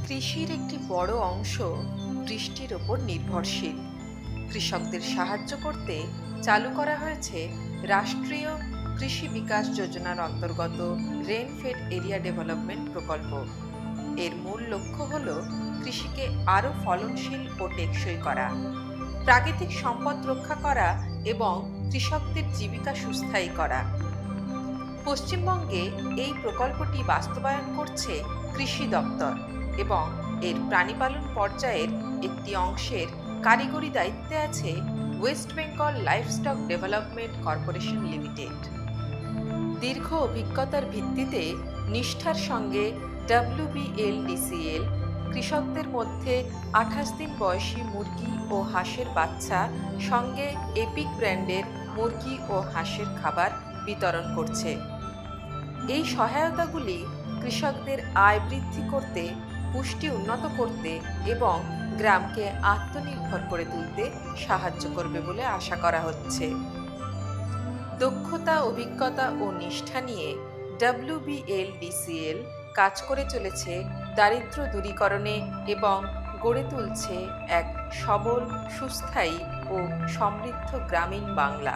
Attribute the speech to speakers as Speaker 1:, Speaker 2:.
Speaker 1: কৃষির একটি বড় অংশ বৃষ্টির ওপর নির্ভরশীল। কৃষকদের সাহায্য করতে চালু করা হয়েছে রাষ্ট্রীয় কৃষি বিকাশ যোজনার অন্তর্গত রেনফেড এরিয়া ডেভেলপমেন্ট প্রকল্প। এর মূল লক্ষ্য হল কৃষিকে আরও ফলনশীল ও টেকসই করা, প্রাকৃতিক সম্পদ রক্ষা করা এবং কৃষকদের জীবিকা সুস্থায়ী করা। পশ্চিমবঙ্গে এই প্রকল্পটি বাস্তবায়ন করছে কৃষি দপ্তর এবং এর প্রাণীপালন পর্যায়ের একটি অংশের কারিগরি দায়িত্বে আছে West Bengal livestock development corporation limited. দীর্ঘ অভিজ্ঞতার ভিত্তিতে নিষ্ঠার সঙ্গে WBLDCL কৃষকদের মধ্যে 28 দিন বয়সী মুরগি ও হাঁসের বাচ্চা সঙ্গে এপিক ব্র্যান্ডের মুরগি ও হাঁসের খাবার বিতরণ করছে। এই সহায়তাগুলি কৃষকদের আয় বৃদ্ধি করতে, পুষ্টি উন্নত করতে এবং গ্রামকে আত্মনির্ভর করে তুলতে সাহায্য করবে বলে আশা করা হচ্ছে। দক্ষতা, অভিজ্ঞতা ও নিষ্ঠা নিয়ে WBLDCL কাজ করে চলেছে দারিদ্র্য দূরীকরণে এবং গড়ে তুলছে এক সবল, সুস্থায়ী ও সমৃদ্ধ গ্রামীণ বাংলা।